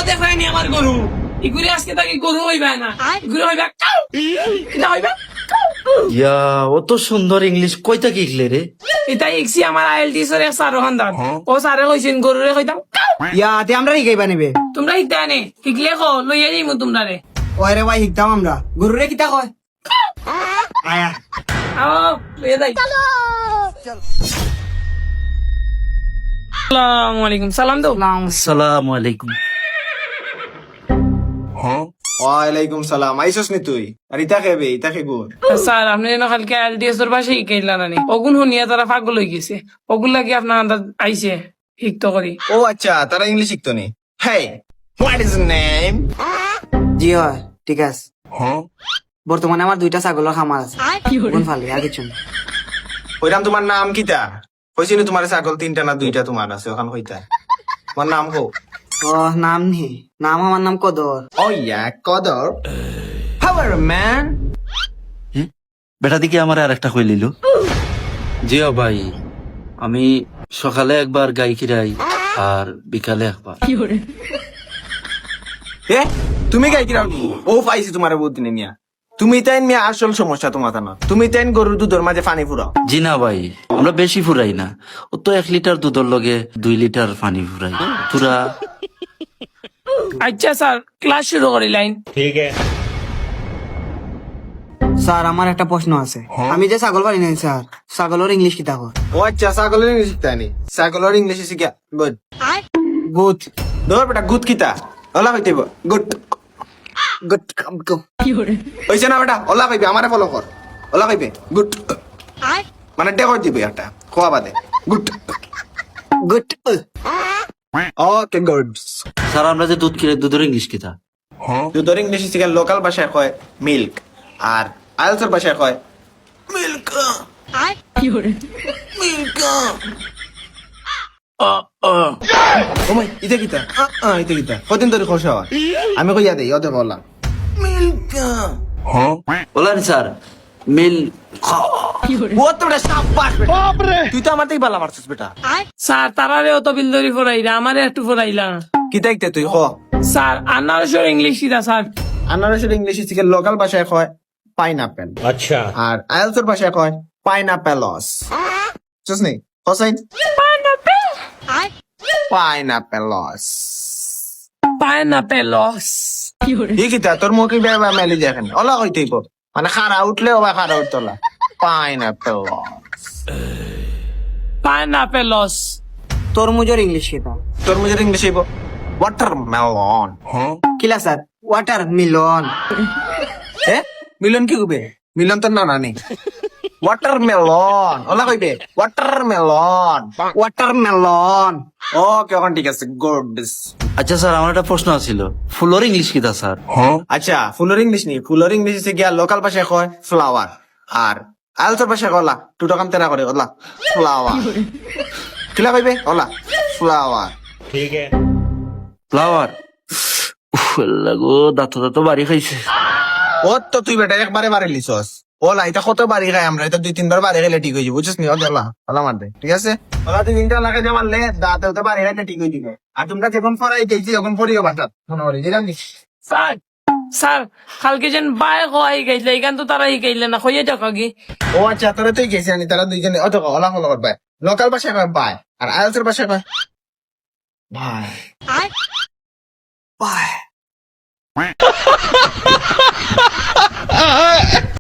দেখায়নি আমার গরু ইগুরে আজকে তাকে গরু হইবে না ইগুরে হইবে কাউ এটা হইবে ইয়া অত সুন্দর ইংলিশ কইতা কি ইখলে রে? এটা ইকছি আমার আইএলটিএস এর স্যার রহানদার ও স্যারে কইছেন গরুরে কইতাম কাউ ইয়া তে আমরা শিখাইবা নেবে তোমরা হিকতা নে শিখলে কো লইয়া যাইমু তোমরা রে ওরে ভাই শিখতাম আমরা গরুরে কিতা কয় আয়া আও লইয়া যাই আসসালামু আলাইকুম সালাম দাও আসসালামু আলাইকুম। ওয়ালাইকুম সালাম আইসস নি তুই আর ইতা খেবে ইতা খেগো স্যার আপনি না কালকে আইএলটিএস এর ভাষা শিখাইলা না ওগুন শুনিয়া তারা পাগল হয়ে গেছে ওগুন লাগি আপনার আন্দাজ আইছে শিখতো করি ও আচ্ছা তারা ইংলিশ শিখতো নি হেই হোয়াট ইজ নেম জি হয় ঠিক আছে বর্তমানে আমার 2টা ছাগলের খামার আছে কোন ফালে আর কিছু না ওইরাম তোমার নাম কিতা কইছিনি তোমার ছাগল 3টা না 2টা তোমার আছে ওখান কইতা তোমার নাম কো ও নাম নি নাম আমার নাম কদর ও ইয়া কদর হাউ আর ম্যান বেটা দিকে আমার আর একটা কই লিল। জিও ভাই, আমি সকালে একবার গাই খিরাই আর বিকালে একবার। এ তুমি গাই কিরা ও পাইছি তোমার বুদ্ধি নিয়া তুমি তাইন মিয়া আসল সমস্যা তোমার না তুমি তাইন গরুর দুধের মাঝে পানি ফুরাও জি না ভাই, আমরা বেশি ফুরাই না, ও তো 1 লিটার দুধের লগে 2 লিটার পানি ফুরাই পুরা। আচ্ছা স্যার ক্লাস শুরু করি লাইন স্যার আমার একটা প্রশ্ন আছে আমি যে ছাগল পালি নাই স্যার ছাগলের ইংলিশ কিতা কয় ও আচ্ছা ছাগলের ইংলিশ শিখতে নি ছাগলের ইংলিশ শিখা গুড গুড ধর বেটা গুড কিতা ওলা কইতেব গুড গুড হইছে না বেটা ওলা কইবে আমারে ফলো কর ওলা কইবে গুড মানে ডে কই দিবে একটা খোয়া বাদে good good okay good sir আমরা যে দুধ খিরাই দুধের ইংলিশ কিতা? দুধের ইংলিশ শিখা লোকাল ভাষায় কয় মিল্ক আর আইএলটিএস ভাষায় কয় মিল্ক মিল্ক ও মাই ইতে কিতা ইতে কিতা কদিন ধরে খসা আমি কইয়া দেই ওতে বললাম মিল্ক বলেন স্যার মিল ও তো বেটা সাব্বাস বেটা তুই তো আমার থেকে বালা মারছিস বেটা স্যার তারারে অত বিল ধরি ফরাইলা আমারে একটু ফরাইলা কি দেখতে তুই হ স্যার আনারসের ইংলিশ কিতা স্যার আনারসের ইংলিশ শিখে লোকাল ভাষায় কয় পাইনাপেল আচ্ছা আর আইএলটিএস ভাষায় কয় পাইনাপেলস বুঝছনি হোসাইন পাইনাপেলস পাইনাপেলস এই কিতা তোর মুখে বেবা মেলি দেখেন ওলা কইতেইব মানে খারা উঠলে ওবা খারা উঠতলা পাইনাপেলস পাইনাপেলস তরমুজের ইংলিশ কিতা তরমুজের ইংলিশ হইব ওয়াটারমেলন কিলা স্যার ওয়াটার মিলন এ মিলন কি কইবে মিলন তো না নানি ওয়াটারমেলন ওলা কইবে ওয়াটারমেলন ওয়াটারমেলন ওকে ওখান ঠিক আছে গুড আচ্ছা স্যার আমার একটা প্রশ্ন আছিল, ফুলের ইংলিশ কিতা স্যার? আচ্ছা ফুলের ইংলিশ নি ফুলের ইংলিশ হচ্ছে গিয়া লোকাল ভাষায় কয় ফ্লাওয়ার আর আইএলটিএস ভাষায় কলা দুটো কাম তেরা করে ওলা ফ্লাওয়ার কিলা কইবে ওলা ফ্লাওয়ার ফ্লাওয়ার লাগো দাঁত দাঁত বাড়ি খাইছে। ও তো তুই বেটা একবারে বাড়ি লিছস ওলা এটা কত বাড়ি খাই আমরা এটা 2-3 বার বাড়ি খাইলে ঠিক হয়ে যাবে বুঝছিস নি ওলা ওলা মার দে ঠিক আছে ওলা তুই 3টা লাগাই যে মারলে দাঁতে তো বাড়ি খাইলে ঠিক হয়ে যাবে আর তোমরা যখন পড়াই দিয়েছি যখন পড়িও বাটাত মনে করি দিলাম নি স্যার স্যার কালকে যেন বাই কয় গাইলে এখান তো তারা গাইলে না কইয়া যাক আগে ও আচ্ছা তোরা তুই গেছি আনি তারা দুইজনে অত ওলা ফলো করবে লোকাল ভাষায় কয় বাই আর আইএলটিএস ভাষায় কয় বাই বাই